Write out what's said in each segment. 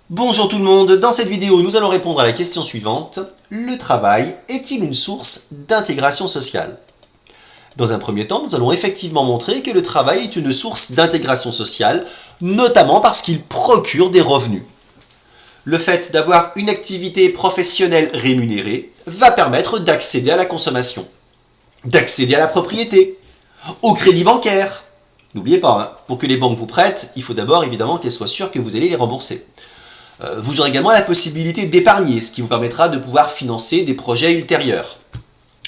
Bonjour tout le monde, dans cette vidéo nous allons répondre à la question suivante. Le travail est-il une source d'intégration sociale? Dans un premier temps, nous allons effectivement montrer que le travail est une source d'intégration sociale, notamment parce qu'il procure des revenus. Le fait d'avoir une activité professionnelle rémunérée va permettre d'accéder à la consommation, d'accéder à la propriété, au crédit bancaire. N'oubliez pas, pour que les banques vous prêtent, il faut d'abord évidemment qu'elles soient sûres que vous allez les rembourser. Vous aurez également la possibilité d'épargner, ce qui vous permettra de pouvoir financer des projets ultérieurs.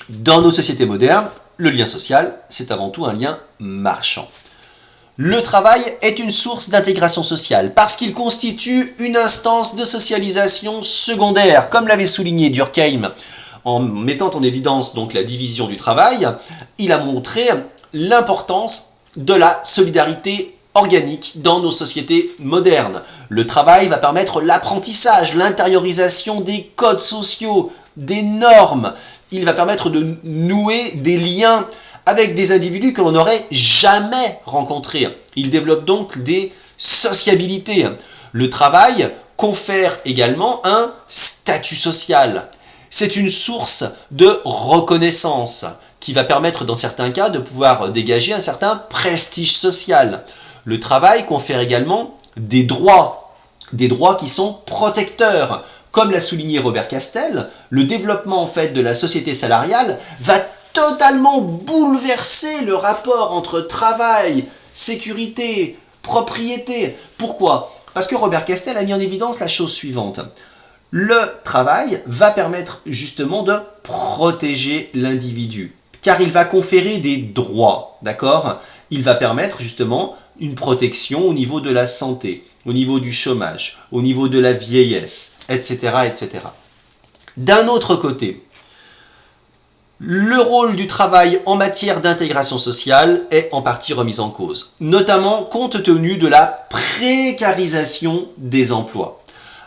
Dans nos sociétés modernes, le lien social, c'est avant tout un lien marchand. Le travail est une source d'intégration sociale parce qu'il constitue une instance de socialisation secondaire, comme l'avait souligné Durkheim en mettant en évidence donc la division du travail. Il a montré l'importance de la solidarité organique dans nos sociétés modernes. Le travail va permettre l'apprentissage, l'intériorisation des codes sociaux, des normes. Il va permettre de nouer des liens avec des individus que l'on n'aurait jamais rencontrés. Il développe donc des sociabilités. Le travail confère également un statut social. C'est une source de reconnaissance qui va permettre dans certains cas de pouvoir dégager un certain prestige social. Le travail confère également des droits qui sont protecteurs. Comme l'a souligné Robert Castel, le développement en fait de la société salariale va totalement bouleverser le rapport entre travail, sécurité, propriété. Pourquoi? Parce que Robert Castel a mis en évidence la chose suivante. Le travail va permettre justement de protéger l'individu, car il va conférer des droits, d'accord? Il va permettre justement une protection au niveau de la santé, au niveau du chômage, au niveau de la vieillesse, etc. etc. D'un autre côté, le rôle du travail en matière d'intégration sociale est en partie remis en cause, notamment compte tenu de la précarisation des emplois.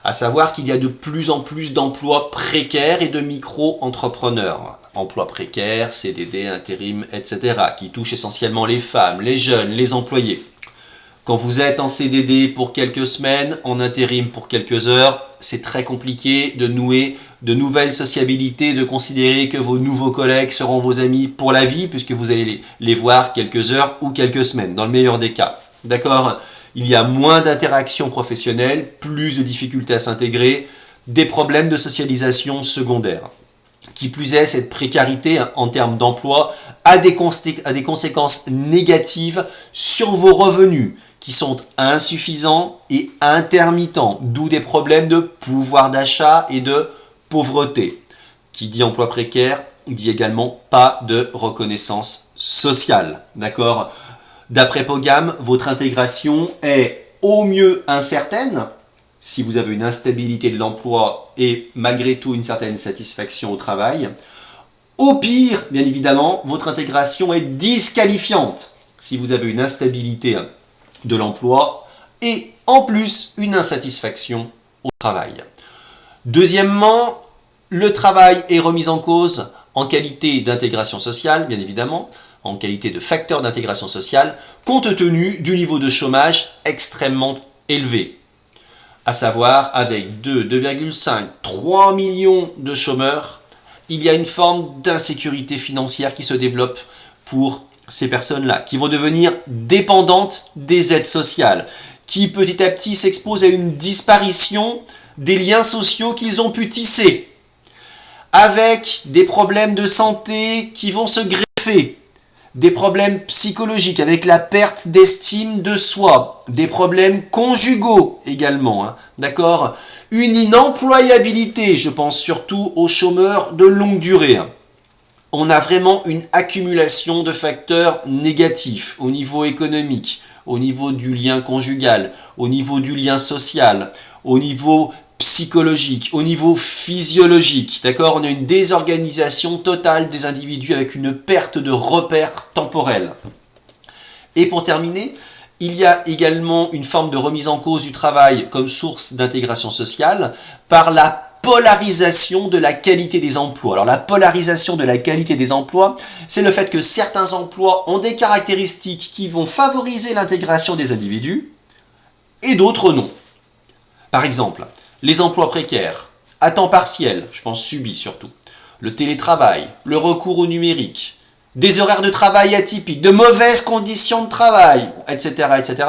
À savoir qu'il y a de plus en plus d'emplois précaires et de micro-entrepreneurs. Emplois précaires, CDD, intérim, etc. qui touchent essentiellement les femmes, les jeunes, les employés. Quand vous êtes en CDD pour quelques semaines, en intérim pour quelques heures, c'est très compliqué de nouer de nouvelles sociabilités, de considérer que vos nouveaux collègues seront vos amis pour la vie, puisque vous allez les voir quelques heures ou quelques semaines, dans le meilleur des cas. D'accord ? Il y a moins d'interactions professionnelles, plus de difficultés à s'intégrer, des problèmes de socialisation secondaires. Qui plus est, cette précarité en termes d'emploi a des conséquences négatives sur vos revenus, qui sont insuffisants et intermittents, d'où des problèmes de pouvoir d'achat et de pauvreté. Qui dit emploi précaire, dit également pas de reconnaissance sociale. D'accord ? D'après Pogam, votre intégration est au mieux incertaine, si vous avez une instabilité de l'emploi et malgré tout une certaine satisfaction au travail. Au pire, bien évidemment, votre intégration est disqualifiante, si vous avez une instabilité de l'emploi et en plus une insatisfaction au travail. Deuxièmement, le travail est remis en cause en qualité d'intégration sociale, bien évidemment, en qualité de facteur d'intégration sociale, compte tenu du niveau de chômage extrêmement élevé. À savoir, avec 2,5, 3 millions de chômeurs, il y a une forme d'insécurité financière qui se développe pour ces personnes-là, qui vont devenir dépendantes des aides sociales, qui petit à petit s'exposent à une disparition des liens sociaux qu'ils ont pu tisser, avec des problèmes de santé qui vont se greffer, des problèmes psychologiques avec la perte d'estime de soi, des problèmes conjugaux également, d'accord ? Une inemployabilité, je pense surtout aux chômeurs de longue durée. On a vraiment une accumulation de facteurs négatifs au niveau économique, au niveau du lien conjugal, au niveau du lien social, au niveau psychologique, au niveau physiologique, d'accord ? On a une désorganisation totale des individus avec une perte de repères temporels. Et pour terminer, il y a également une forme de remise en cause du travail comme source d'intégration sociale par la polarisation de la qualité des emplois. Alors la polarisation de la qualité des emplois, c'est le fait que certains emplois ont des caractéristiques qui vont favoriser l'intégration des individus et d'autres non. Par exemple, les emplois précaires, à temps partiel, je pense subis surtout, le télétravail, le recours au numérique, des horaires de travail atypiques, de mauvaises conditions de travail, etc., etc.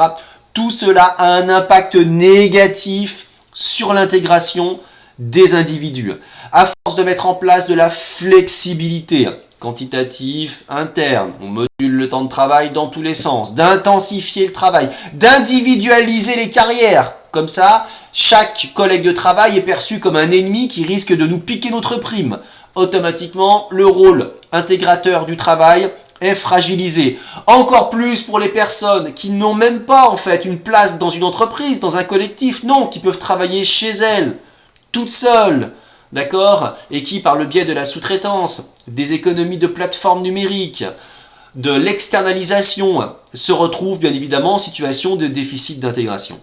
Tout cela a un impact négatif sur l'intégration des individus. À force de mettre en place de la flexibilité quantitative interne, on module le temps de travail dans tous les sens, d'intensifier le travail, d'individualiser les carrières. Comme ça, chaque collègue de travail est perçu comme un ennemi qui risque de nous piquer notre prime. Automatiquement, le rôle intégrateur du travail est fragilisé. Encore plus pour les personnes qui n'ont même pas en fait une place dans une entreprise, dans un collectif, non, qui peuvent travailler chez elles, toutes seules, d'accord, et qui par le biais de la sous-traitance, des économies de plateformes numériques, de l'externalisation, se retrouvent bien évidemment en situation de déficit d'intégration.